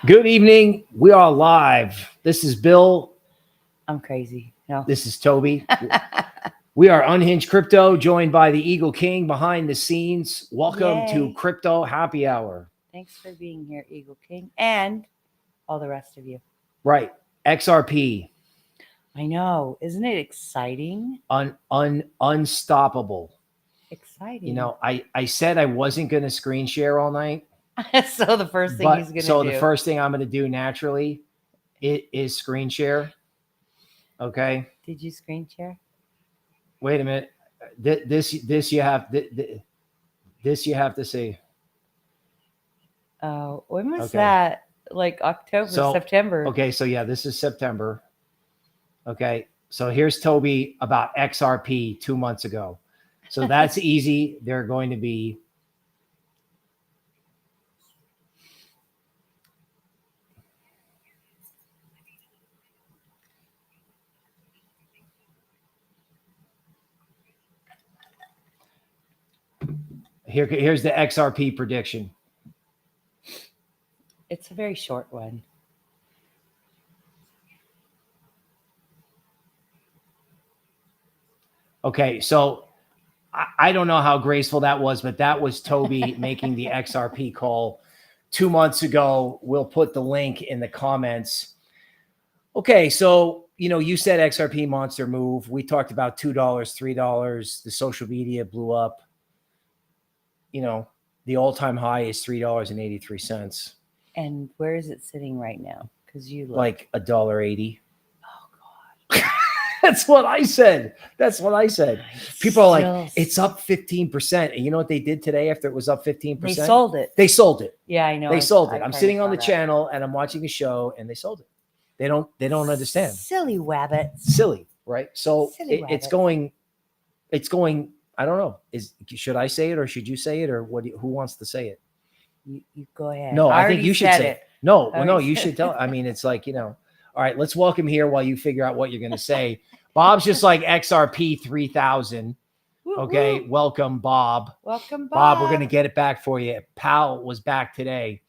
Good evening. We are live. This is Bill. I'm crazy. No. This is Tobie. We are Unhinged Crypto, joined by the Eagle King behind the scenes. Welcome to Crypto Happy Hour. Thanks for being here, Eagle King, and all the rest of you. Right. XRP. I know. Isn't it exciting? Unstoppable. Exciting. You know, I said I wasn't going to screen share all night. So the first thing he's going to do. So the first thing I'm going to do naturally is screen share. Okay. Did you screen share? Wait a minute. This you have to see. Oh, when was that? Like October, September. Okay, so yeah, this is September. Okay, so here's Tobie about XRP 2 months ago. So that's easy. They're going to be here's the XRP prediction. It's a very short one. Okay, so I don't know how graceful that was, but that was Tobie making the XRP call 2 months ago. We'll put the link in the comments. Okay, so you said XRP monster move. We talked about $2, $3. The social media blew up. The all-time high is $3.83. And where is it sitting right now? Because you look like $1.80. Oh God. That's what I said. People are like, it's up 15%. And you know what they did today after it was up 15%? They sold it. They sold it. Yeah, I know. They sold it. I'm sitting on the channel and I'm watching a show and they sold it. They don't understand. Silly wabbits. Silly, right? So it's going, I don't know. Should I say it or should you say it or who wants to say it? You go ahead. No, I think you should say it. No, you should tell. I mean, it's like, all right, let's welcome here while you figure out what you're going to say. Bob's just like XRP 3000. Okay. Welcome, Bob. Welcome, Bob. Bob, we're going to get it back for you. Pal was back today.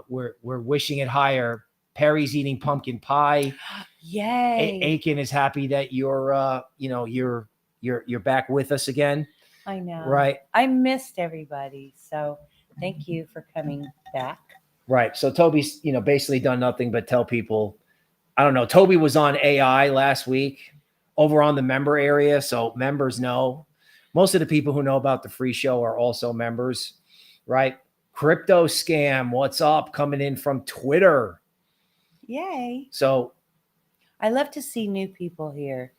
We're wishing it higher. Perry's eating pumpkin pie. Yay. Aiken is happy that you're back with us again. I know. Right. I missed everybody. So thank you for coming back. Right. So Tobie's, basically done nothing but tell people, I don't know. Tobie was on AI last week over on the member area. So members know. Most of the people who know about the free show are also members, right? Crypto scam. What's up? Coming in from Twitter. Yay. So I love to see new people here.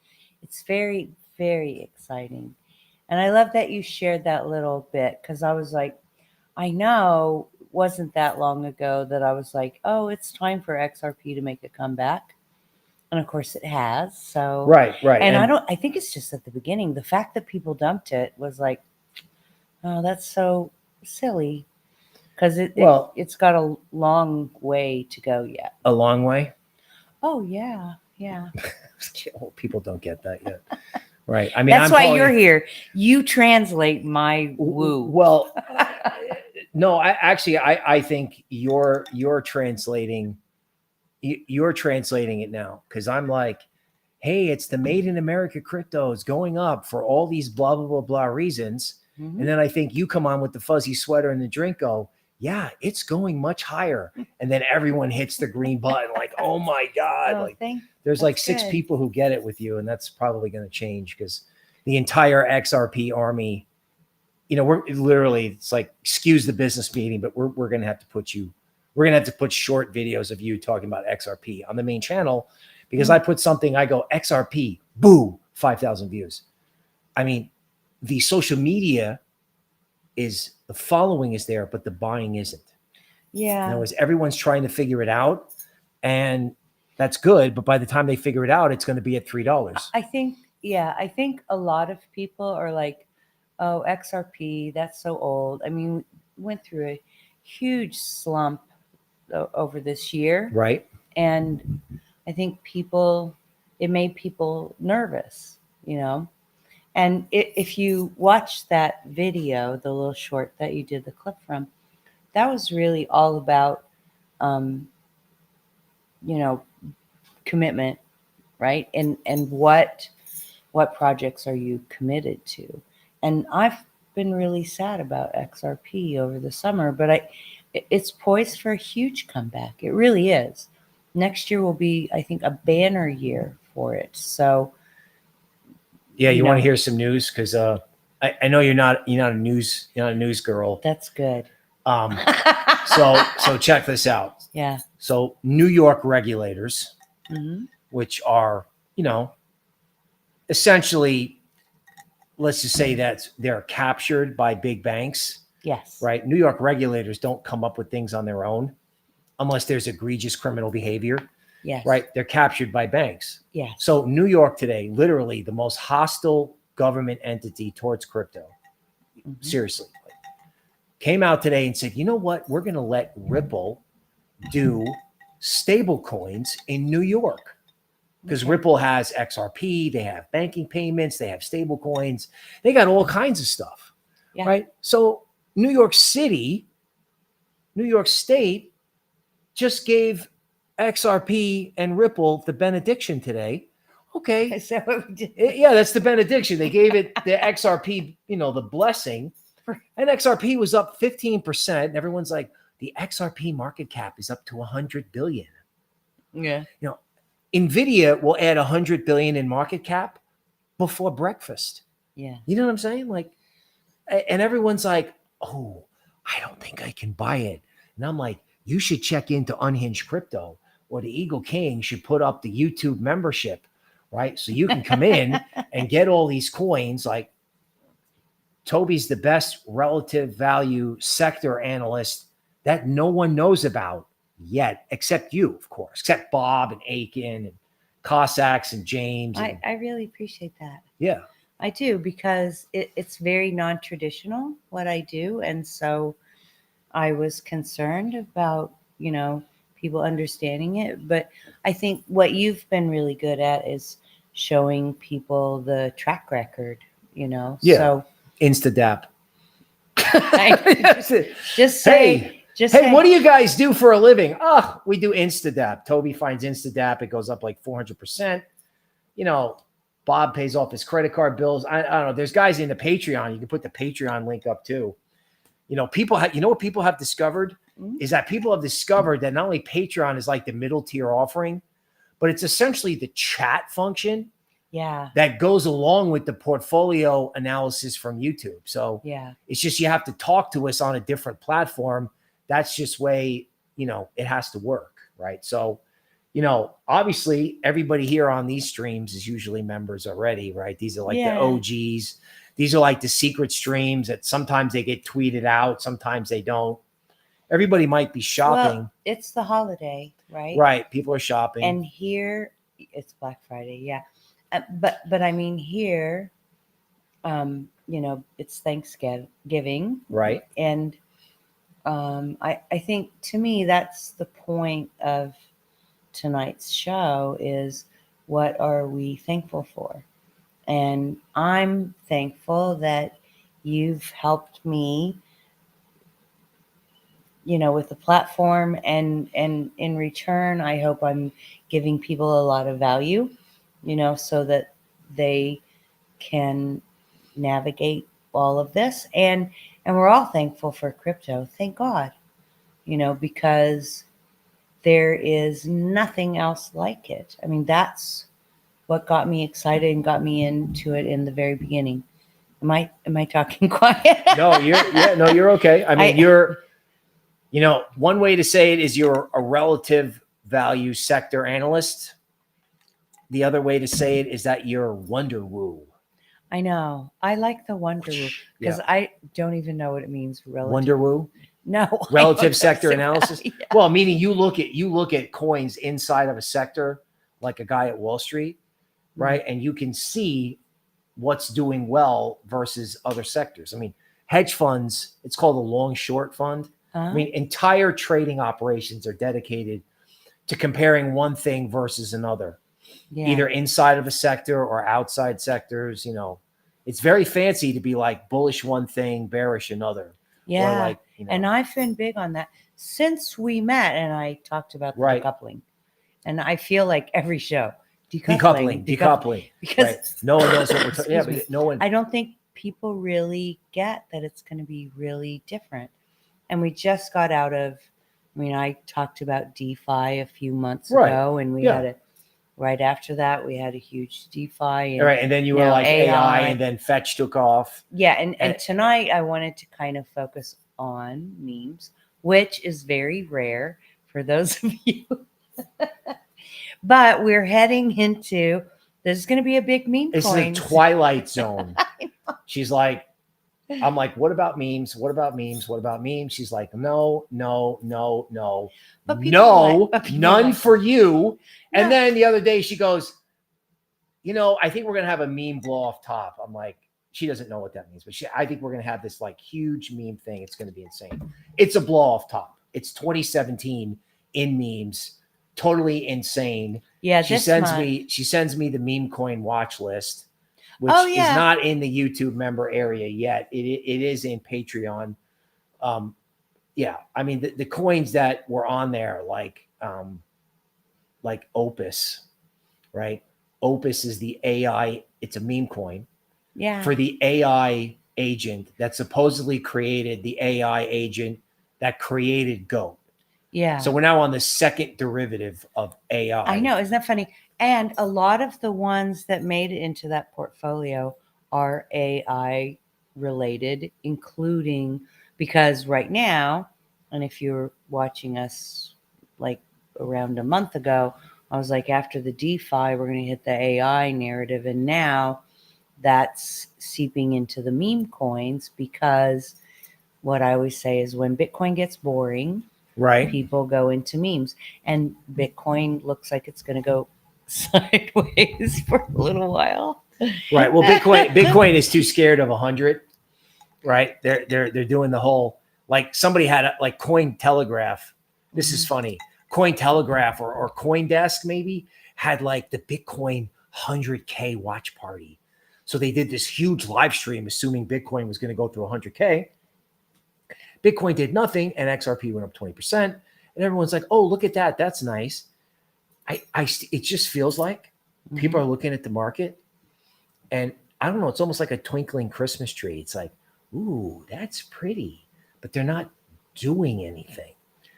It's very, very exciting. And I love that you shared that little bit because I was like, I know it wasn't that long ago that I was like, oh, it's time for XRP to make a comeback. And of course it has. So right. And I think it's just at the beginning. The fact that people dumped it was like, oh, that's so silly. Because it's got a long way to go yet. A long way? Oh, yeah. Yeah. People don't get that yet. Right. I mean, that's why you're here. You translate my woo. Well, no, I think you're translating it now. Cause I'm like, hey, it's the made in America cryptos going up for all these blah, blah, blah, blah reasons. Mm-hmm. And then I think you come on with the fuzzy sweater and the drink go, yeah, it's going much higher. And then everyone hits the green button like, oh my God. There's like 6 people who get it with you. And that's probably going to change because the entire XRP army, we're literally, it's like, excuse the business meeting, but we're going to have to put short videos of you talking about XRP on the main channel because I put something, I go XRP, boo, 5,000 views. I mean, the social media the following is there, but the buying isn't. Yeah. In other words, everyone's trying to figure it out and that's good. But by the time they figure it out, it's going to be at $3. I think a lot of people are like, oh, XRP, that's so old. I mean, we went through a huge slump over this year. Right. And I think it made people nervous, And if you watch that video, the little short that you did the clip from, that was really all about, commitment, right? And what projects are you committed to? And I've been really sad about XRP over the summer, but it's poised for a huge comeback. It really is. Next year will be, I think, a banner year for it. So, yeah, you want to hear some news? Because I know you're not a news girl. That's good. So check this out. Yeah. So New York regulators, which are, essentially, let's just say that they're captured by big banks. Yes. Right. New York regulators don't come up with things on their own unless there's egregious criminal behavior. Yes. Right. They're captured by banks. Yes. So New York today, literally the most hostile government entity towards crypto. Seriously. Came out today and said, you know what? We're going to let Ripple do stable coins in New York. Because Ripple has XRP, they have banking payments, they have stable coins, they got all kinds of stuff. Yeah. Right. So New York State just gave XRP and Ripple the benediction today. Okay. Is that what we did? Yeah, that's the benediction. They gave it the XRP, the blessing. And XRP was up 15%. And everyone's like, the XRP market cap is up to 100 billion. Yeah. NVIDIA will add 100 billion in market cap before breakfast. Yeah. You know what I'm saying? Like, and everyone's like, oh, I don't think I can buy it. And I'm like, you should check into Unhinged Crypto, or the Eagle King should put up the YouTube membership, right? So you can come in and get all these coins. Like, Tobie's the best relative value sector analyst that no one knows about yet, except you, of course, except Bob and Aiken and Cossacks and James. I really appreciate that. Yeah. I do, because it's very non-traditional what I do. And so I was concerned about, people understanding it. But I think what you've been really good at is showing people the track record, Yeah. So Instadapp. just say, hey, what do you guys do for a living? Oh, we do Instadapp. Tobie finds Instadapp. It goes up like 400%. Bob pays off his credit card bills. I don't know. There's guys in the Patreon. You can put the Patreon link up too. What people have discovered is that people have discovered that not only Patreon is like the middle tier offering, but it's essentially the chat function. Yeah. That goes along with the portfolio analysis from YouTube. So yeah, it's just, you have to talk to us on a different platform. That's just way, it has to work. Right. So, obviously everybody here on these streams is usually members already, right? These are like the OGs. These are like the secret streams that sometimes they get tweeted out. Sometimes they don't. Everybody might be shopping. Well, it's the holiday, right? Right. People are shopping. And here it's Black Friday. Yeah. But I mean, here, it's Thanksgiving. Right. And I think, to me, that's the point of tonight's show, is what are we thankful for? And I'm thankful that you've helped me, with the platform, and in return, I hope I'm giving people a lot of value, so that they can navigate all of this. And we're all thankful for crypto. Thank God, because there is nothing else like it. I mean, that's what got me excited and got me into it in the very beginning. Am I talking quiet? No, you're okay. I mean, you're, one way to say it is you're a relative value sector analyst. The other way to say it is that you're Wonder Woo. I know. I like the Wonder Woo, because I don't even know what it means. Wonder Woo? No. Relative sector analysis? Yeah. Well, meaning you look at coins inside of a sector, like a guy at Wall Street, right? And you can see what's doing well versus other sectors. I mean, hedge funds, it's called a long short fund. I mean, entire trading operations are dedicated to comparing one thing versus another, either inside of a sector or outside sectors. It's very fancy to be like bullish one thing, bearish another, Yeah. Or like, you know, And I've been big on that since we met, and I talked about the Right. decoupling. And I feel like every show, decoupling. decoupling. Because Right. No one knows what we're talking. Yeah, excuse me, but no one. I don't think people really get that it's going to be really different. And we just got out of, I mean, I talked about DeFi a few months Right. ago, and we Yeah. had right after that, we had a huge DeFi. And All right, and then you were now like AI, AI. and then Fetch took off. yeah, and tonight I wanted to kind of focus on memes, which is very rare for those of you. But we're heading into, there's going to be a big meme It's coin. the Twilight Zone. She's like, I'm like, what about memes? What about memes? What about memes? She's like, no, But people no, but people none like for you. And No. then the other day she goes, you know, I think we're gonna have a meme blow off top. I'm like, she doesn't know what that means, but I think we're gonna have this like huge meme thing. It's gonna be insane. It's a blow off top. It's 2017 in memes. Totally insane. Yeah, She sends me the meme coin watch list, which Oh, is yeah. not in the YouTube member area yet. It is in Patreon. Yeah, I mean the coins that were on there, like OPUS, right? OPUS is the AI. It's a meme coin Yeah. for the AI agent that supposedly created the AI agent that created GOAT. Yeah. So we're now on the second derivative of AI. I know. Isn't that funny? And a lot of the ones that made it into that portfolio are AI related, including because right now, and if you're watching us like around a month ago, I was like, after the DeFi, we're going to hit the AI narrative. And now that's seeping into the meme coins, because what I always say is when Bitcoin gets boring, Right. people go into memes, and Bitcoin looks like it's going to go sideways for a little while. Right. Well, Bitcoin is too scared of 100. Right. They're doing the whole, like somebody had like Cointelegraph. This is funny. Cointelegraph or CoinDesk maybe had like the Bitcoin 100K watch party. So they did this huge live stream, assuming Bitcoin was going to go through 100K. Bitcoin did nothing, and XRP went up 20%. And everyone's like, "Oh, look at that! That's nice." It just feels like people are looking at the market, and I don't know. It's almost like a twinkling Christmas tree. It's like, "Ooh, that's pretty," but they're not doing anything.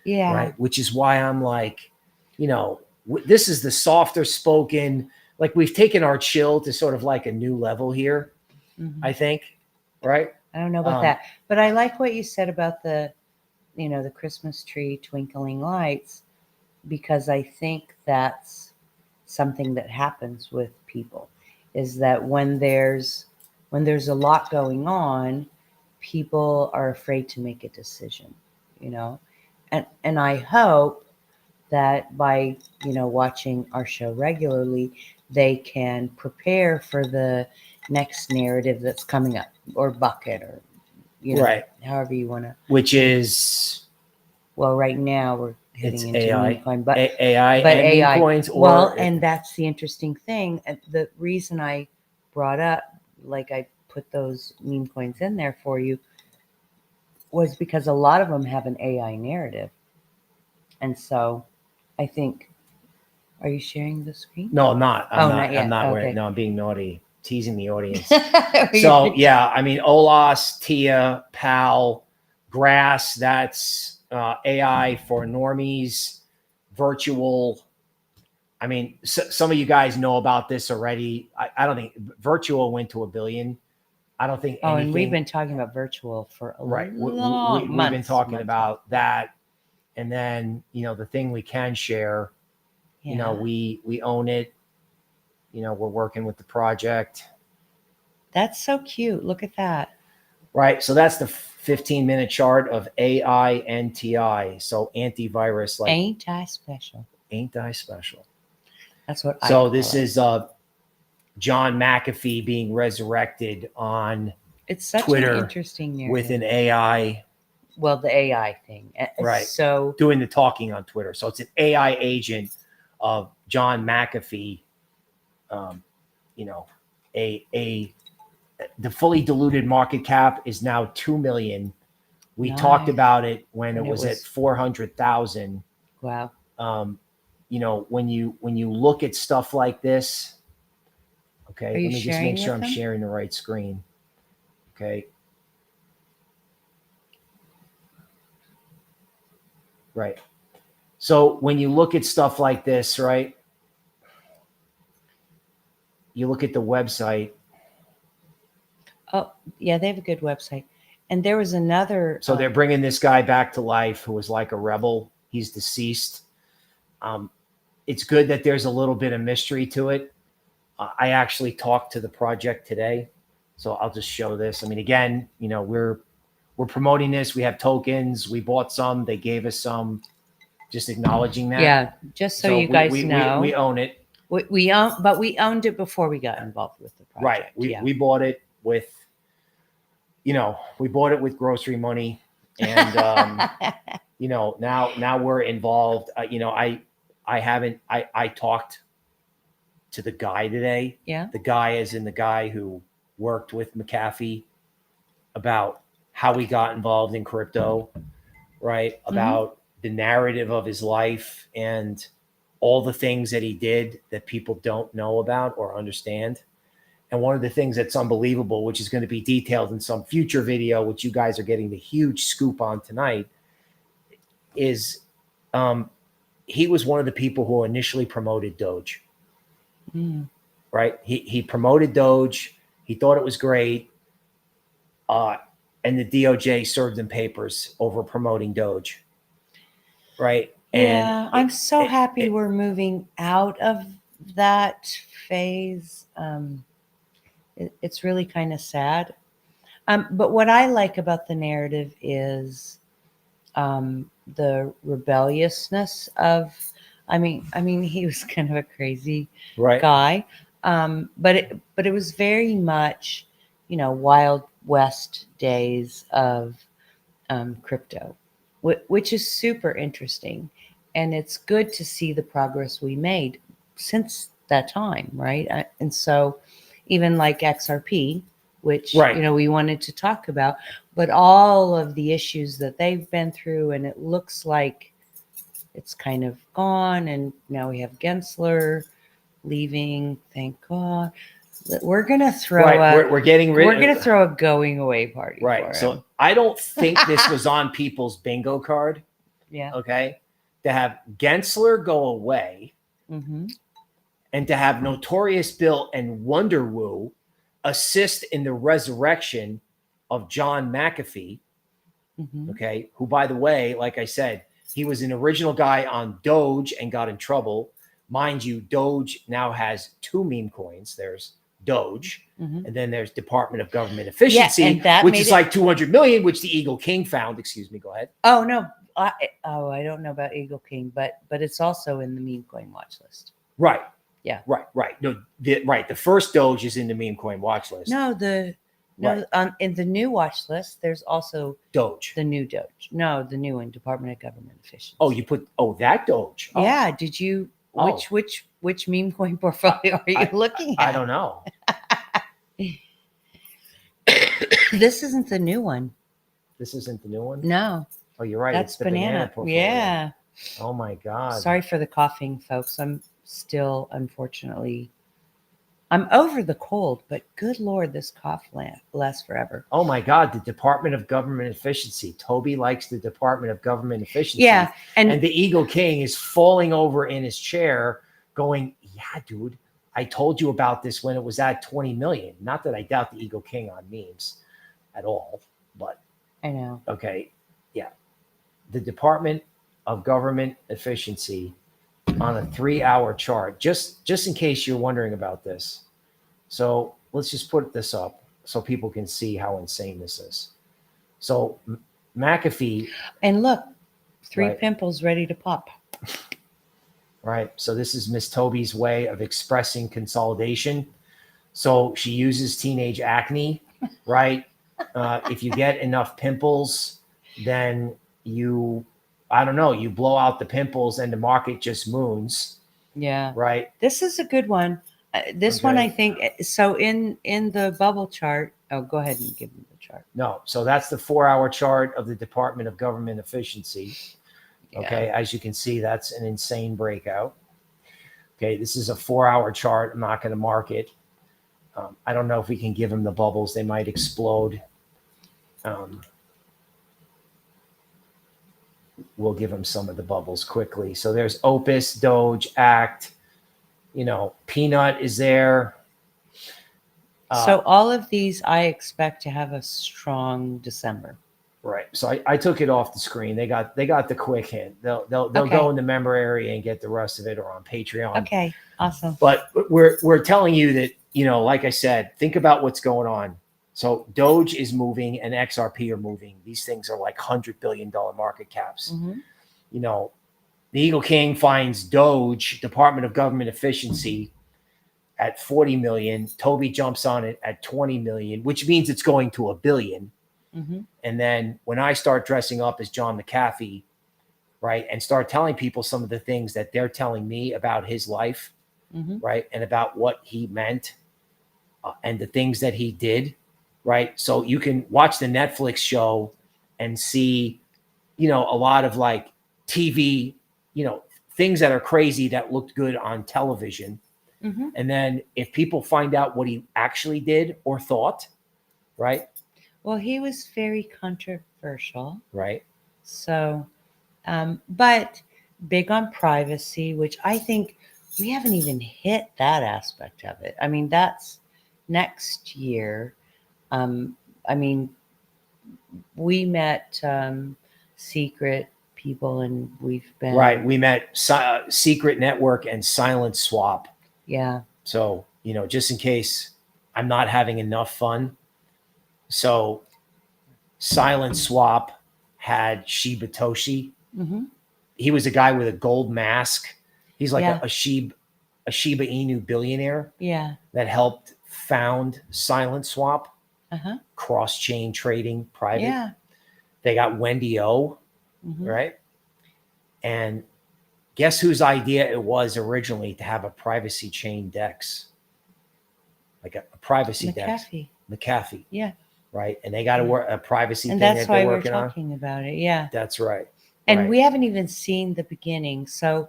Yeah. Right. Which is why I'm like, you know, this is the softer spoken. Like we've taken our chill to sort of like a new level here. I think. Right. I don't know about that, but I like what you said about the Christmas tree twinkling lights, because I think that's something that happens with people, is that when there's a lot going on, people are afraid to make a decision, and I hope that by watching our show regularly, they can prepare for the next narrative that's coming up, or bucket, or right, however you want to. Which is, well, right now we're hitting into AI, meme coin, but AI but and AI meme coins. Well, and that's the interesting thing. And the reason I brought up, like I put those meme coins in there for you, was because a lot of them have an AI narrative, and so I think. Are you sharing the screen? No, I'm not. Not yet. I'm not Okay. wearing. No, I'm being naughty, teasing the audience. So yeah, I mean, OLAS, TIA, PAL, Grass. That's AI for normies, virtual. I mean, some of you guys know about this already. I don't think virtual went to 1 billion. I don't think. Oh, and we've been talking about virtual for a right. long We've been talking about that, and then the thing we can share. Yeah. We own it. We're working with the project. That's so cute. Look at that. Right. So that's the 15-minute chart of AINTI. So antivirus, like Ain't I special? Ain't I special? That's what. So this is John McAfee being resurrected on it's such Twitter, an interesting narrative. with an AI. Well, the AI thing. Right. So doing the talking on Twitter. So it's an AI agent of John McAfee. The fully diluted market cap is now 2 million We talked Nice. about it when it When it was at was- 400,000. Wow. You know, when you look at stuff like this, okay, Are you let me just sharing make sure with I'm them? sharing the right screen. Okay. Right. So when you look at stuff like this, right, you look at the website. Oh, yeah, they have a good website. And there was another. So they're bringing this guy back to life who was like a rebel. He's deceased. It's good that there's a little bit of mystery to it. I actually talked to the project today, so I'll just show this. I mean, again, you know, we're promoting this. We have tokens. We bought some. They gave us some. Just acknowledging that. Yeah, just so you guys know. We own it. We own, but we owned it before we got involved with the project. Right. We bought it with, you know, we bought it with grocery money, and you know, now we're involved. You know, I talked to the guy today. Yeah. The guy is in the guy who worked with McAfee about how he got involved in crypto, right? About the narrative of his life and all the things that he did that people don't know about or understand. And one of the things that's unbelievable, which is going to be detailed in some future video, which you guys are getting the huge scoop on tonight, is he was one of the people who initially promoted Doge. Right? He promoted Doge. He thought it was great. And the DOJ served him papers over promoting Doge. Right? Yeah, And I'm so happy we're moving out of that phase. It's really kind of sad. But what I like about the narrative is the rebelliousness of. I mean, he was kind of a crazy guy, but it was very much, you know, Wild West days of crypto, which is super interesting, and it's good to see the progress we made since that time, right? And so, even like XRP, which you know we wanted to talk about, but all of the issues that they've been through, and it looks like it's kind of gone, and now we have Gensler leaving. Thank God. We're gonna throw we're getting rid. We're gonna throw a going away party. Right. For So him. I don't think this was on people's bingo card. Yeah. Okay. To have Gensler go away, and to have Notorious Bill and Wonderwoo assist in the resurrection of John McAfee. Okay. Who, by the way, like I said, he was an original guy on Doge and got in trouble. Mind you, Doge now has two meme coins. There's Doge, and then there's Department of Government Efficiency, which is like 200 million, which the Eagle King found. Excuse me. Go ahead. Oh no. I don't know about Eagle King, but it's also in the meme coin watch list. Right. Yeah. Right. No. The first Doge is in the meme coin watch list. No. In the new watch list, there's also Doge. The new Doge. No, the new one, Department of Government Efficiency. Oh, you put that Doge. Oh. Yeah. Did you? Which meme coin portfolio are you looking at? I don't know. This isn't the new one. This isn't the new one? No. Oh, you're right. That's it's the banana portfolio. Yeah. Oh my God. Sorry for the coughing, folks. I'm still, unfortunately, I'm over the cold, but good Lord, this cough lasts forever. Oh my God, the Department of Government Efficiency. Tobie likes the Department of Government Efficiency. Yeah. And the Eagle King is falling over in his chair going, yeah, dude, I told you about this when it was at 20 million. Not that I doubt the Eagle King on memes at all, but. I know. Okay. Yeah. The Department of Government Efficiency on a 3-hour chart, just in case you're wondering about this. So let's just put this up so people can see how insane this is. So McAfee. And look, 3 pimples ready to pop. Right. So this is Miss Tobie's way of expressing consolidation. So she uses teenage acne, right? If you get enough pimples, then you blow out the pimples and the market just moons. Yeah. Right. This is a good one. This one, Okay. I think, so in the bubble chart. Oh, go ahead and give me the chart. No, so that's the 4-hour chart of the Department of Government Efficiency. Okay, Yeah. as you can see, that's an insane breakout. Okay, this is a 4-hour chart. I'm not going to mark it. I don't know if we can give them the bubbles. They might explode. We'll give them some of the bubbles quickly. So there's OPUS, DOGE, ACT. You know, PNUT is there. So all of these, I expect to have a strong December. Right. So I took it off the screen. They got the quick hint. They'll Okay. go in the member area and get the rest of it, or on Patreon. Okay. Awesome. But we're telling you that, you know, like I said, think about what's going on. So Doge is moving and XRP are moving. These things are like $100 billion market caps. Mm-hmm. You know, the Eagle King finds Doge, Department of Government Efficiency, at 40 million. Tobie jumps on it at 20 million, which means it's going to $1 billion. Mm-hmm. And then when I start dressing up as John McAfee, right, and start telling people some of the things that they're telling me about his life, Mm-hmm. right, and about what he meant and the things that he did, right? So you can watch the Netflix show and see, you know, a lot of like TV, you know, things that are crazy that looked good on television. Mm-hmm. And then if people find out what he actually did or thought, right? Well, he was very controversial. Right. So, but big on privacy, which I think we haven't even hit that aspect of it. I mean, that's next year. I mean, we met secret people, and we've been Right. We met Secret Network and Silent Swap. Yeah. So, you know, just in case I'm not having enough fun. So Silent Swap had Shiba Toshi. Mm-hmm. He was a guy with a gold mask. He's like Yeah. a Shiba Inu billionaire Yeah. that helped found Silent Swap, Uh-huh. cross-chain trading private. Yeah. They got Wendy O, Mm-hmm. right? And guess whose idea it was originally to have a privacy chain DEX? Like a privacy DEX. McAfee. Yeah. Right. And they got to work a privacy And thing that's that why they're we're working on. talking about it. Yeah. That's right. And Right. we haven't even seen the beginning. So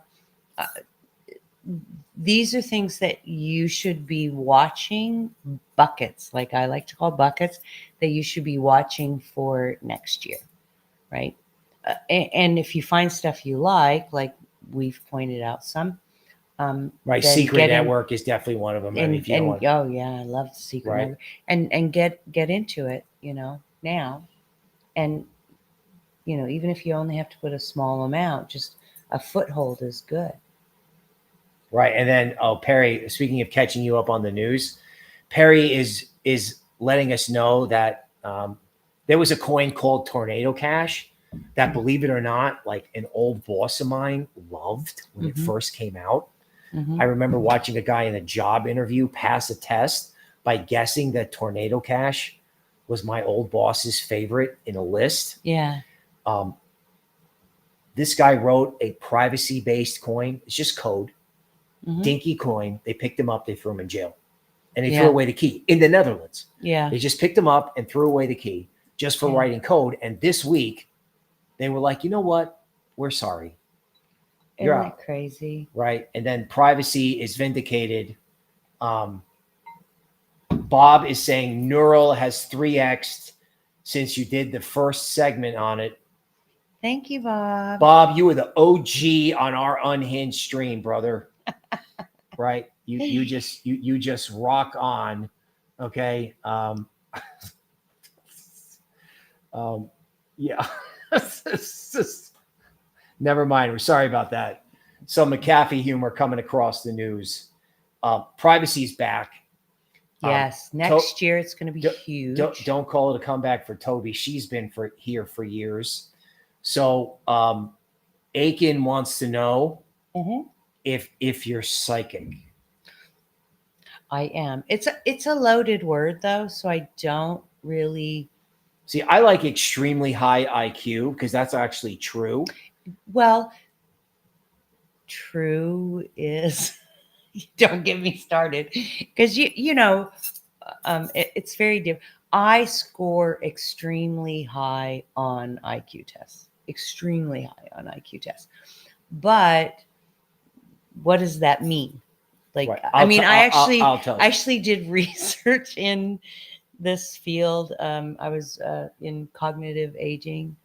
these are things that you should be watching, buckets, like I like to call buckets, that you should be watching for next year, right? And if you find stuff you like we've pointed out some, Right. then Secret Network is definitely one of them. I mean, And, if you don't want, oh yeah, I love the Secret Right. Network. And get into it, you know, now. And, you know, even if you only have to put a small amount, just a foothold is good. right. And then, Perry, speaking of catching you up on the news, Perry is letting us know that there was a coin called Tornado Cash that, believe it or not, like an old boss of mine loved when it Mhm. first came out. Mhm. I remember watching a guy in a job interview pass a test by guessing that Tornado Cash was my old boss's favorite in a list. Yeah. This guy wrote a privacy-based coin. It's just code. Mhm. Dinky coin. They picked him up. They threw him in jail. And they Yeah. threw away the key in the Netherlands. Yeah. They just picked him up and threw away the key just for Yeah. writing code. And this week, they were like, you know what? We're sorry. You're Isn't out. it crazy? Right. And then privacy is vindicated. Bob is saying Neural has 3x'd since you did the first segment on it. Thank you, Bob. Bob, you were the OG on our unhinged stream, brother. Right? You just rock on. Okay. Yeah. Never mind. We're sorry about that. Some McAfee humor coming across the news. Privacy's back. Yes. Next year it's going to be huge. Don't call it a comeback for Tobie. She's been here for years. So Aiken wants to know if you're psychic. I am. It's a loaded word though, so I don't really. See, I like extremely high IQ because that's actually true. Well, true is Don't get me started, because it's very different. I score extremely high on IQ tests, extremely high on IQ tests. But what does that mean? Like, Right. I mean, I'll tell you. actually did research in this field. I was in cognitive aging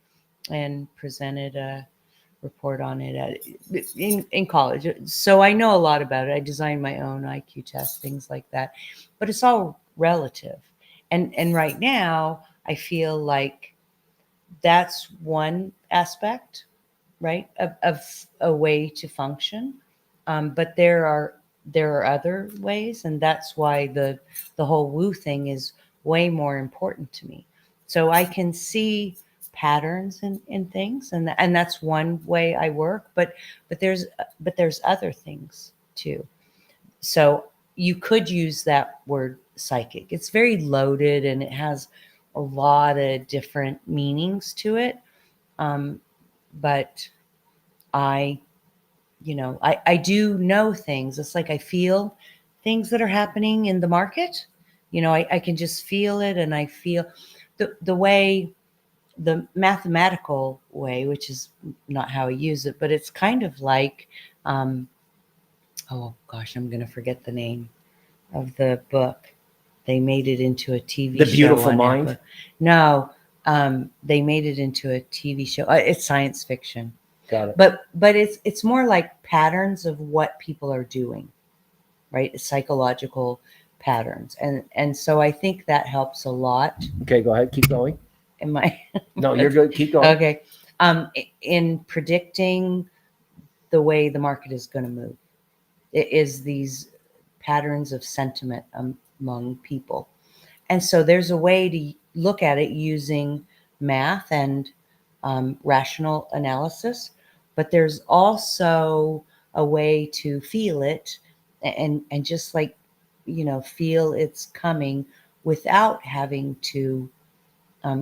and presented a report on it in college. So I know a lot about it. I designed my own IQ test, things like that. But it's all relative. And right now, I feel like that's one aspect, right, of a way to function. But there are other ways, and that's why the whole woo thing is way more important to me. So I can see patterns in things, and that's one way I work. But there's other things too. So you could use that word psychic. It's very loaded and it has a lot of different meanings to it. But I do know things. It's like I feel things that are happening in the market. I can just feel it, and I feel the way, the mathematical way, which is not how I use it, but it's kind of like, oh gosh, I'm going to forget the name of the book. They made it into a TV show. The Beautiful Mind? Apple. No, they made it into a TV show. It's science fiction. Got it. But it's more like patterns of what people are doing, right? Psychological patterns. And so I think that helps a lot. Okay, go ahead. Keep going. Am I? No, you're good. Keep going. Okay. In predicting the way the market is going to move, it is these patterns of sentiment among people. And so there's a way to look at it using math and rational analysis, but there's also a way to feel it and just like, feel it's coming without having to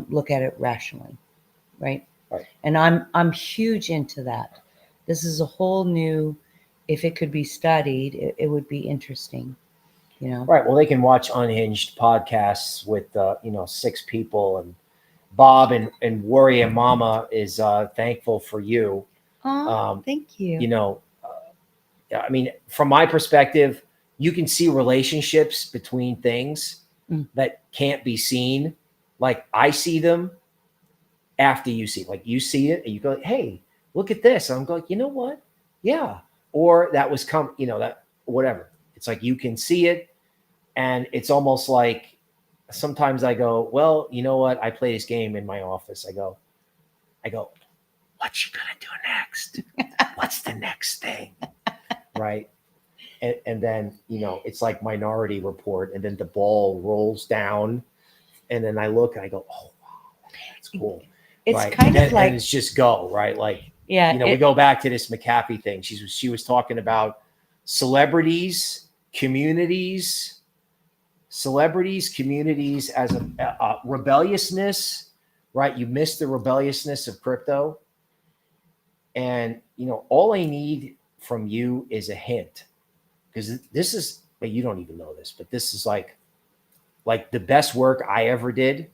look at it rationally, right? Right. And I'm huge into that. This is a whole new, if it could be studied, it would be interesting, Right. Well, they can watch unhinged podcasts with 6 people, and Bob and Warrior Mama is thankful for you. Thank you. I mean, from my perspective, you can see relationships between things that can't be seen. Like I see them after you see, like you see it and you go, hey, look at this. And I'm going, you know what? Yeah. Or that was that whatever. It's like, you can see it. And it's almost like sometimes I go, well, you know what? I play this game in my office. I go, what you gonna do next? What's the next thing? Right. And then, it's like Minority Report, and then the ball rolls down, and then I look and I go, oh, wow, that's cool. It's right? kind of like, and it's just go, right? Like, yeah, we go back to this McAfee thing. She was talking about celebrities, communities as a rebelliousness, right? You miss the rebelliousness of crypto. And, all I need from you is a hint, because this is, but you don't even know this, but this is like the best work I ever did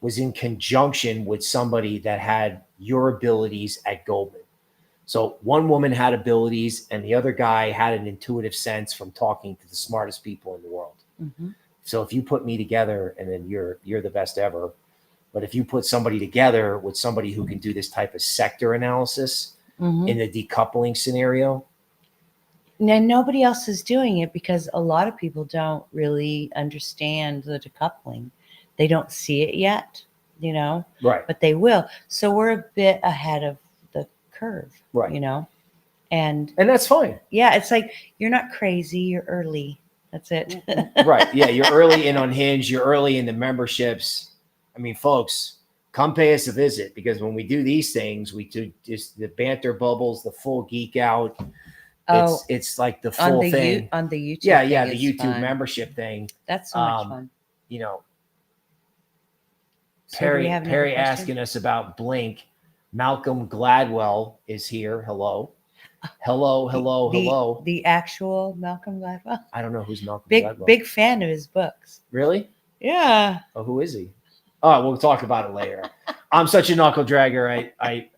was in conjunction with somebody that had your abilities at Goldman. So one woman had abilities and the other guy had an intuitive sense from talking to the smartest people in the world. So if you put me together, and then you're the best ever. But if you put somebody together with somebody who can do this type of sector analysis in the decoupling scenario. Now, nobody else is doing it because a lot of people don't really understand the decoupling. They don't see it yet, Right. But they will. So we're a bit ahead of the curve, right. And that's fine. Yeah, it's like, you're not crazy, you're early. That's it. Right. Yeah, you're early in on Hinge, you're early in the memberships. I mean, folks, come pay us a visit, because when we do these things, we do just the banter bubbles, the full geek out. It's like the full thing on the YouTube. Yeah, the YouTube fun. Membership thing. That's so much fun. Perry asking us about Blink. Malcolm Gladwell is here. Hello. Hello, hello, the, hello. The actual Malcolm Gladwell. I don't know who's Malcolm Big Gladwell. big fan of his books. Really? Yeah. Oh, who is he? Oh, we'll talk about it later. I'm such a knuckle dragger. I'm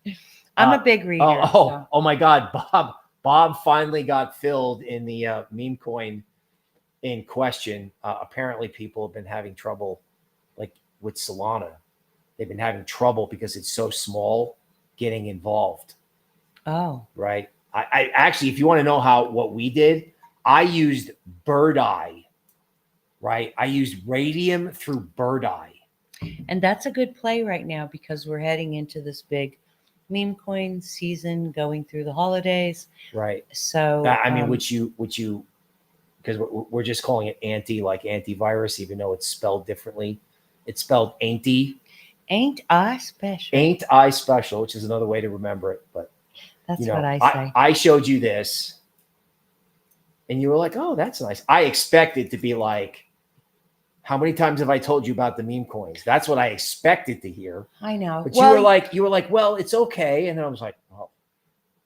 a big reader. Oh my God, Bob finally got filled in the meme coin in question. Apparently, people have been having trouble, like with Solana. They've been having trouble because it's so small, getting involved. Oh, right. I actually, if you want to know what we did, I used Bird Eye. Right, I used Radium through Bird Eye. And that's a good play right now because we're heading into this big meme coin season going through the holidays. Right. So I mean, which you, because we're just calling it AINTI, like antivirus, even though it's spelled differently. It's spelled AINTI. Ain't I special? Ain't I special, which is another way to remember it. But that's what I say. I showed you this, and you were like, "Oh, that's nice." I expected to be like, how many times have I told you about the meme coins? That's what I expected to hear. I know. But you were like, well, it's okay. And then I was like,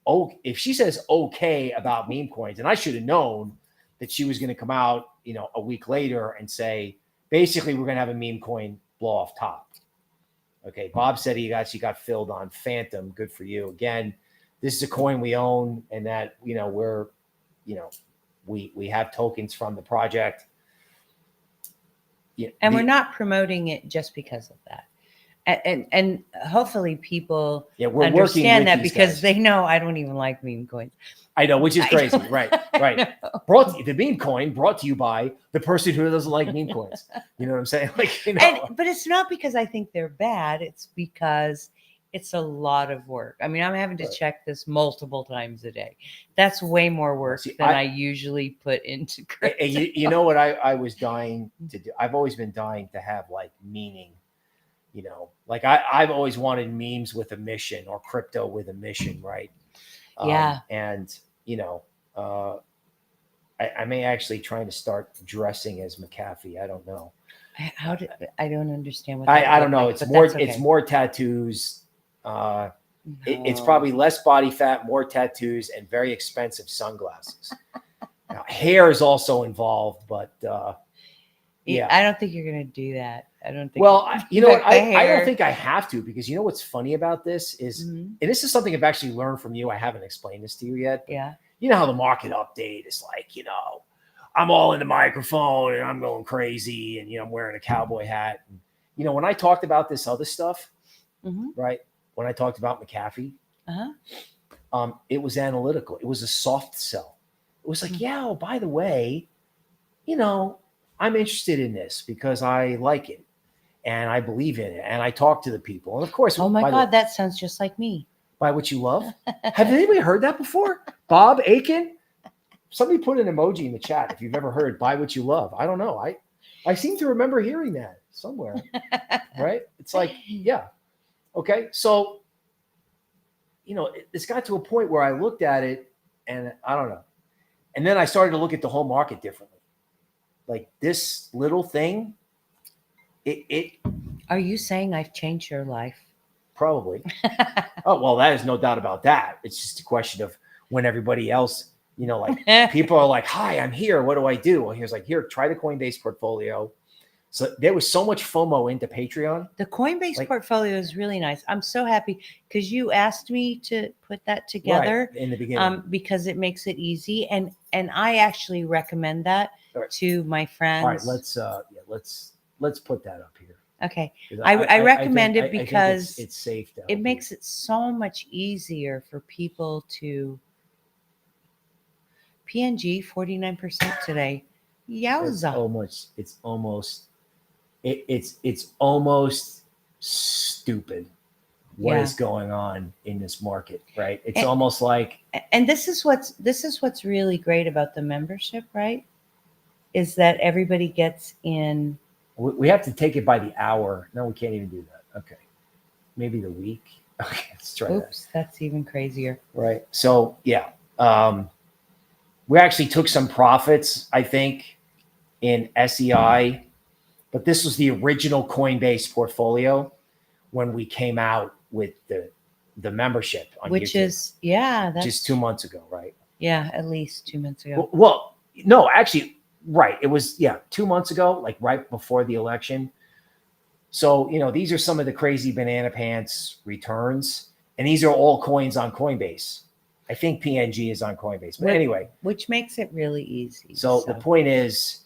oh, if she says okay about meme coins, and I should have known that she was going to come out, a week later and say, basically, we're going to have a meme coin blow off top. Okay. Bob said he got filled on Phantom. Good for you. Again, this is a coin we own, and that, we have tokens from the project. Yeah, and we're not promoting it just because of that. And hopefully people understand that because they know I don't even like meme coins. I know, which is crazy. Right. The meme coin brought to you by the person who doesn't like meme coins. You know what I'm saying? But it's not because I think they're bad. It's because it's a lot of work. I mean, I'm having to check this multiple times a day. That's way more work than I usually put into crypto. You know what I was dying to do? I've always been dying to have like meaning, like I've always wanted memes with a mission or crypto with a mission, right? Yeah. And, I may actually try to start dressing as McAfee. I don't know. I don't understand what I don't know. It's more tattoos. It's probably less body fat, more tattoos, and very expensive sunglasses. Now, hair is also involved, but yeah, I don't think you're gonna do that. I don't think. Well, I don't think I have to, because you know what's funny about this is, and this is something I've actually learned from you. I haven't explained this to you yet. Yeah. You know how the market update is like, I'm all in the microphone and I'm going crazy, and I'm wearing a cowboy hat. And, when I talked about this other stuff, right? When I talked about McAfee, it was analytical. It was a soft sell. It was like, yeah, oh, by the way, I'm interested in this because I like it and I believe in it and I talk to the people. And of course, oh my God, that sounds just like me. Buy what you love. Have anybody heard that before? Bob Aiken? Somebody put an emoji in the chat if you've ever heard buy what you love. I don't know. I seem to remember hearing that somewhere, right? It's like, yeah. Okay. So, it's got to a point where I looked at it and I don't know. And then I started to look at the whole market differently. Like this little thing, Are you saying I've changed your life? Probably. Oh, well, that is no doubt about that. It's just a question of when everybody else, people are like, hi, I'm here. What do I do? Well, he was like, here, try the Coinbase portfolio. So there was so much FOMO into Patreon. The Coinbase portfolio is really nice. I'm so happy because you asked me to put that together in the beginning because it makes it easy. And I actually recommend that to my friends. All right, let's put that up here. Okay. I recommend it because it's safe. It makes it so much easier for people to PNG 49% today. Yowza. It's almost stupid what is going on in this market, right? It's almost like, and this is what's really great about the membership, right? Is that everybody gets in. We have to take it by the hour. No, we can't even do that. Okay. Maybe the week. Okay, let's try that. Oops, that's even crazier. Right. So yeah. We actually took some profits, I think, in SEI, but this was the original Coinbase portfolio when we came out with the the membership on which YouTube, is, yeah, that's just 2 months ago, right? yeah, at least 2 months ago. Well, no, actually, right. It was, 2 months ago, like right before the election. So, these are some of the crazy banana pants returns, and these are all coins on Coinbase. I think PNG is on Coinbase, but anyway. Which makes it really easy. So the point is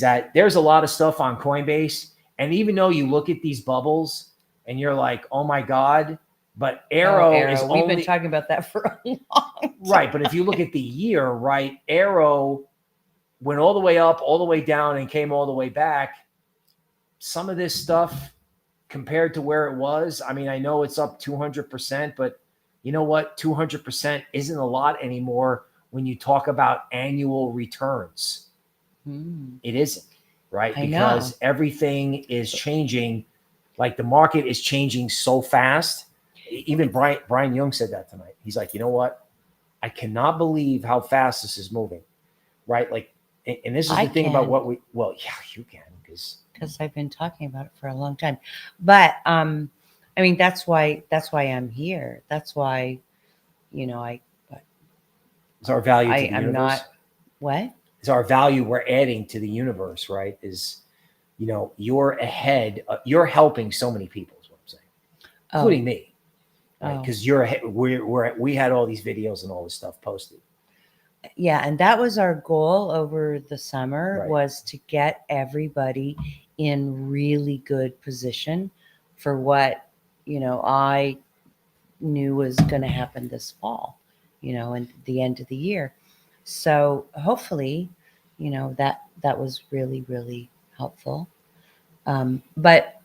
that there's a lot of stuff on Coinbase. And even though you look at these bubbles and you're like, oh my God, but AERO is We've only been talking about that for a long time. right. But if you look at the year, right, AERO went all the way up, all the way down, and came all the way back. Some of this stuff compared to where it was, I mean, I know it's up 200%, but you know what? 200% isn't a lot anymore when you talk about annual returns. It isn't, right? Because everything is changing. Like the market is changing so fast. Even Brian Young said that tonight. He's like, you know what? I cannot believe how fast this is moving, right? Like, and this is the thing about what well, yeah, you can, because I've been talking about it for a long time. But I mean, that's why I'm here. That's why, it's our value to the I'm universe. not what? It's our value we're adding to the universe, right? Is, you're ahead, you're helping so many people, is what I'm saying, including me, right? Because you're ahead. We had all these videos and all this stuff posted. Yeah, and that was our goal over the summer, Right. was to get everybody in really good position for what, I knew was going to happen this fall, and the end of the year. So hopefully, that was really, really helpful. But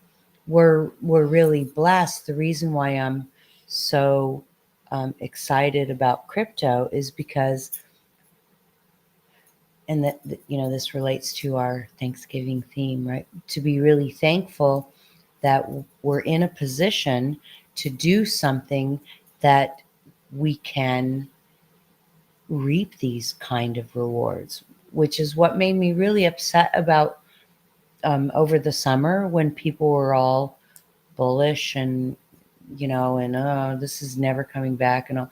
we're really blessed. The reason why I'm so excited about crypto is because, and that, this relates to our Thanksgiving theme, right? To be really thankful that we're in a position to do something that we can reap these kind of rewards, which is what made me really upset about over the summer, when people were all bullish and, and this is never coming back and all.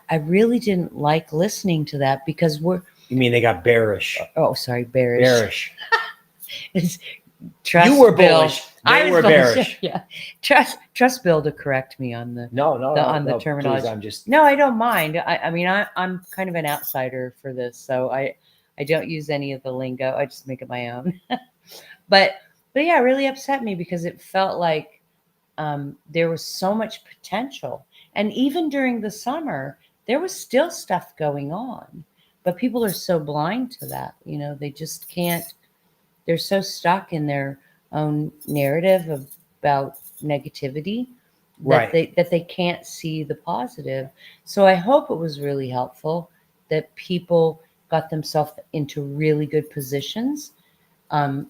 I really didn't like listening to that, because You mean they got bearish? Oh, sorry, bearish. Trust You were Bill. bullish. They were bearish. Yeah, trust Bill to correct me on the the terminology. Please, I'm just No, I don't mind. I mean, I'm kind of an outsider for this, so I don't use any of the lingo. I just make it my own. but yeah, it really upset me, because it felt like there was so much potential, and even during the summer, there was still stuff going on. But people are so blind to that, they just can't. They're so stuck in their own narrative about negativity that they can't see the positive. So I hope it was really helpful that people got themselves into really good positions,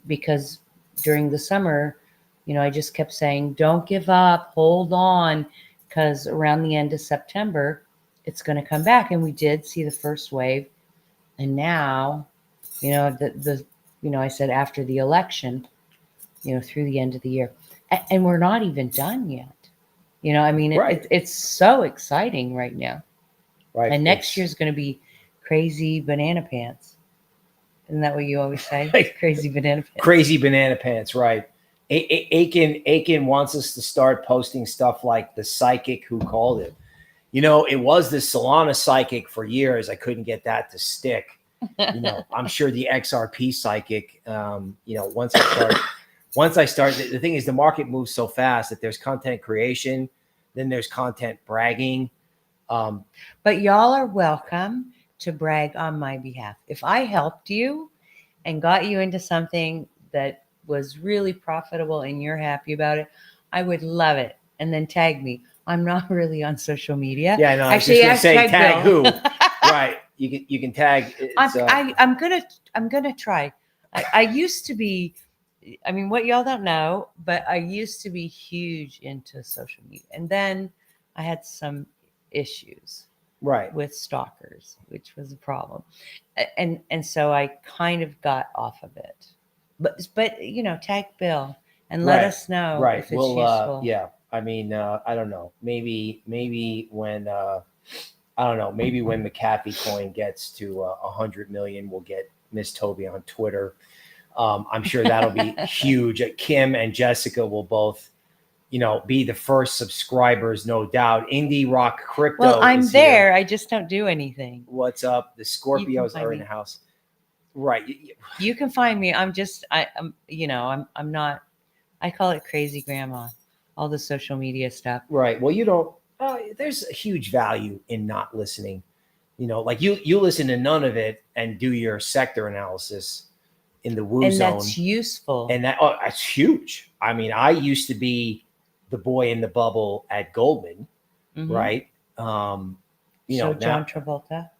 because during the summer, I just kept saying, don't give up, hold on, because around the end of September, it's going to come back. And we did see the first wave. And now, I said after the election, through the end of the year, and we're not even done yet. I mean, it's so exciting right now. Right. And next year's going to be crazy banana pants. Isn't that what you always say? Crazy banana pants. Crazy banana pants, right. Aiken wants us to start posting stuff like the psychic who called it. It was the Solana psychic for years. I couldn't get that to stick. I'm sure the XRP psychic, once I start, the thing is, the market moves so fast that there's content creation, then there's content bragging. But y'all are welcome to brag on my behalf. If I helped you and got you into something that was really profitable and you're happy about it, I would love it. And then tag me. I'm not really on social media. Yeah, no, actually, I was just gonna say tag who. Right. You can tag. I'm gonna try. I used to be, I mean, what y'all don't know, but I used to be huge into social media, and then I had some issues with stalkers, which was a problem, and so I kind of got off of it. But tag Bill and let us know if it's useful. Yeah, I mean, I don't know. Maybe when I don't know. Maybe when McAfee coin gets to 100 million, we'll get Miss Tobie on Twitter. I'm sure that'll be huge. Kim and Jessica will both, be the first subscribers, no doubt. Indie Rock Crypto. Well, I'm is there. here. I just don't do anything. What's up? The Scorpios are in the house. Right. You can find me. I'm not, I call it crazy grandma, all the social media stuff. Right. Well, you don't, there's a huge value in not listening. Like you listen to none of it and do your sector analysis in the woo zone. And that's useful. And that's huge. I mean, I used to be the boy in the bubble at Goldman, right? John Now, Travolta.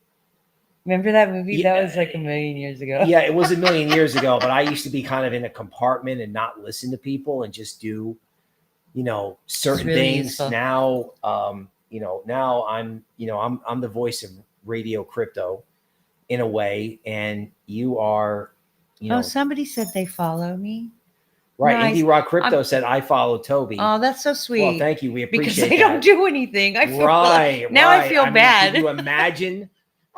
Remember that movie? Yeah, that was like a million years ago. Yeah, it was a million years ago, but I used to be kind of in a compartment and not listen to people and just do, certain really things. useful. Now, now I'm the voice of radio crypto in a way, and you are, somebody said they follow me. right. Nice. Indie Rock Crypto said I follow Tobie. Oh, that's so sweet. Well, thank you. We appreciate because I don't do anything. I feel now I feel bad. Can you imagine,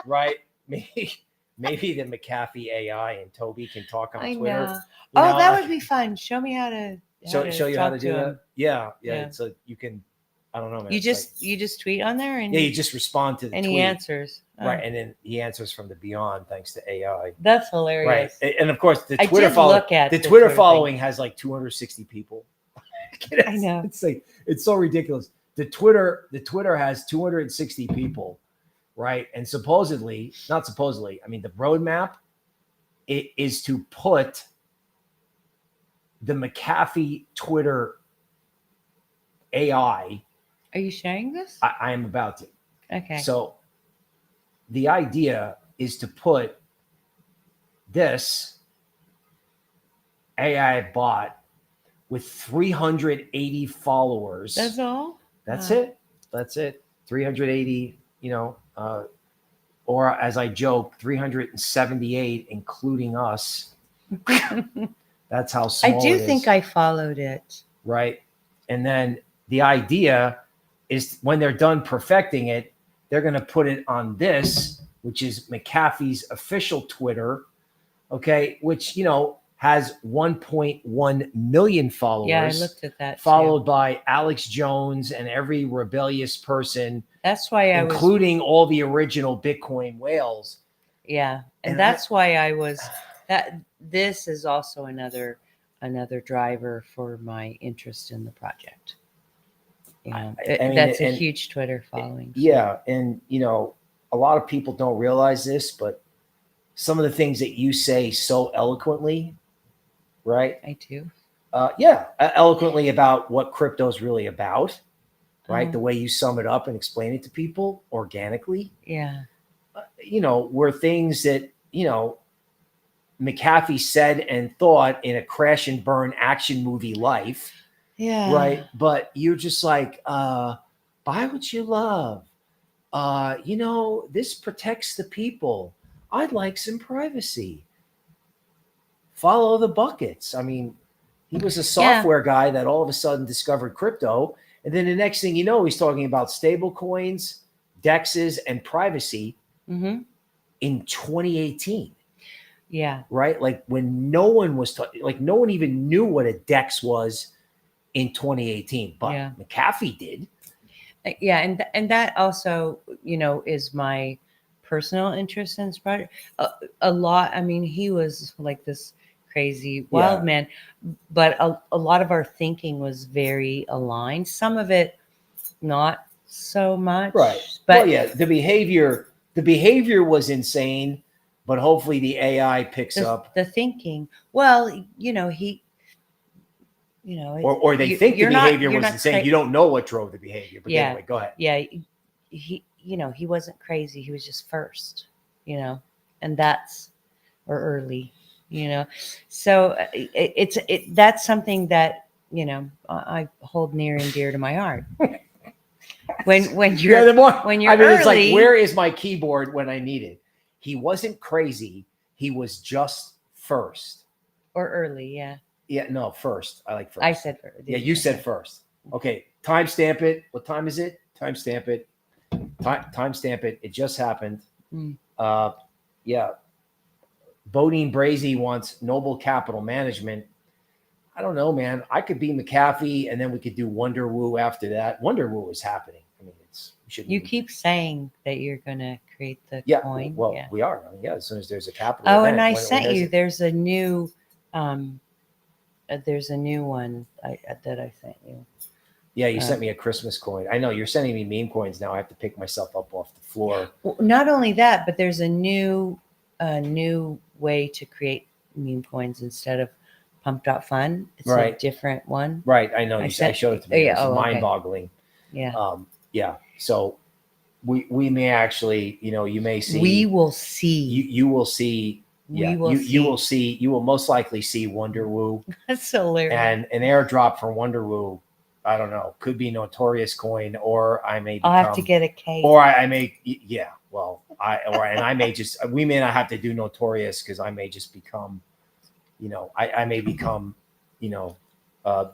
right? Maybe the McAfee AI and Tobie can talk on Twitter. Know. That would be fun. Show me how to show you how to do him. that. Yeah. So you can. I don't know, man. You just tweet on there and you just respond to the tweet. He answers. Right, and then he answers from the beyond thanks to AI. That's hilarious. Right, and of course the I Twitter did following. look at the the Twitter Twitter following thing. has like 260 people. I know. It's like it's so ridiculous. The Twitter has 260 people, right? And not supposedly. I mean, the roadmap is to put the McAfee Twitter AI. Are you sharing this? I am about to. Okay. So the idea is to put this AI bot with 380 followers. That's all? That's it. That's it. 380, or as I joke, 378, including us. That's how small I do it is. think I followed it. Right. And then the idea is when they're done perfecting it, they're going to put it on this, which is McAfee's official Twitter, okay, which, has 1.1 million followers. Yeah, I looked at that. Followed by Alex Jones and every rebellious person. That's why including all the original Bitcoin whales. Yeah. And that's why I was that. This is also another driver for my interest in the project. That's a huge Twitter following. Yeah. And, a lot of people don't realize this, but some of the things that you say so eloquently, right? I do. Eloquently about what crypto is really about, right? The way you sum it up and explain it to people organically. Yeah. Were things that, McAfee said and thought in a crash and burn action movie life. Yeah. Right. But you're just like, buy what you love. This protects the people. I'd like some privacy. Follow the buckets. I mean, he was a software guy that all of a sudden discovered crypto. And then the next thing you know, he's talking about stable coins, DEXs, and privacy in 2018. Yeah. Right. Like when no one was no one even knew what a DEX was in 2018, but McAfee did. Yeah. And that also, is my personal interest in this project. A lot. I mean, he was like this crazy wild man, but a lot of our thinking was very aligned. Some of it not so much. Right. But the behavior was insane, but hopefully the AI picks up the thinking. Well, or they think the behavior was insane. You don't know what drove the behavior, but anyway, go ahead. Yeah. He wasn't crazy. He was just first, and that's or early, so that's something that, I hold near and dear to my heart. When you're early, it's like, where is my keyboard when I need it? He wasn't crazy. He was just first or early. Yeah. Yeah. No, first. I like first. I said first. Yeah. You said first. Okay. timestamp it. What time is it? Timestamp it. Timestamp it. It just happened. Yeah. Bodine Brazy wants Noble Capital Management. I don't know, man. I could be McAfee, and then we could do Wonder Woo after that. Wonder Woo is happening. I mean, you keep saying that you're going to create the coin. Well, we are. I mean, yeah, as soon as there's a capital. Oh, event, and I sent you. There's a new one that I sent you. Yeah, you sent me a Christmas coin. I know you're sending me meme coins now. I have to pick myself up off the floor. Well, not only that, but there's a new way to create meme coins instead of pump.fun. It's a different one. Right. I know. I showed it to me. It's mind-boggling. Yeah. Yeah. So we may actually, you may see. We will see. You will see. Yeah. You will see. You will most likely see Wonder Woo. That's hilarious. And an airdrop for Wonder Woo. I don't know. Could be Notorious Coin, or I may. I'll have to get a cake. Or I may. Yeah. Well, I may just. We may not have to do Notorious because I may just become. I may become. The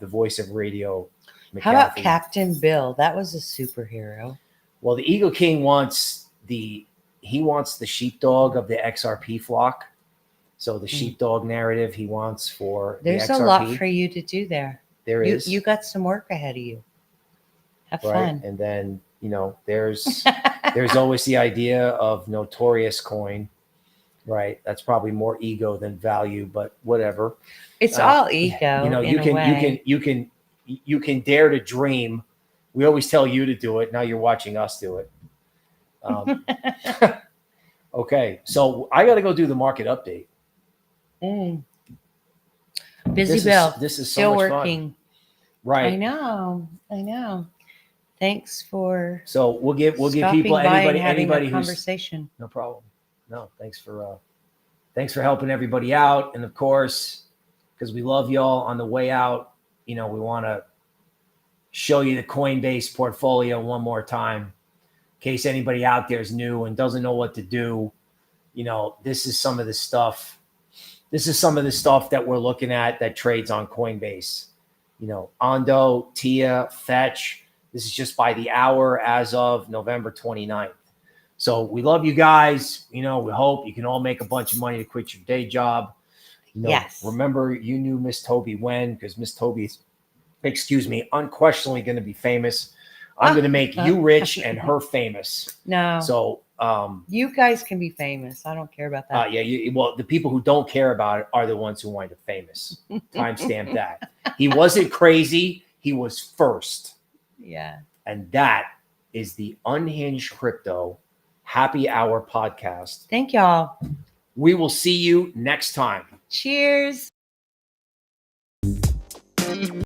voice of radio. McAfee. How about Captain Bill? That was a superhero. Well, the Eagle King wants the sheepdog of the XRP flock. So the sheepdog narrative he wants for there's the XRP. A lot for you to do there. There is. You got some work ahead of you. Have fun. And then, there's always the idea of Notorious Coin, right? That's probably more ego than value, but whatever. It's all ego. You can dare to dream. We always tell you to do it. Now you're watching us do it. Okay. So I got to go do the market update. Busy Bill. This is still so much working. Fun. Right. I know. Thanks for. So we'll give people anybody who's conversation. No problem. No, thanks for helping everybody out, and of course, because we love y'all. On the way out, we want to show you the Coinbase portfolio one more time, in case anybody out there is new and doesn't know what to do. This is some of the stuff. This is some of the stuff that we're looking at that trades on Coinbase. Ondo, TIA, Fetch. This is just by the hour as of November 29th. So we love you guys. We hope you can all make a bunch of money to quit your day job. Yes. Remember, you knew Miss Tobie when, because Miss Tobie's, unquestionably going to be famous. I'm going to make you rich and her famous. No. So you guys can be famous. I don't care about that. Well, the people who don't care about it are the ones who wind up famous. Timestamp that. He wasn't crazy. He was first. Yeah. And that is the Unhinged Crypto Happy Hour podcast. Thank y'all. We will see you next time. Cheers.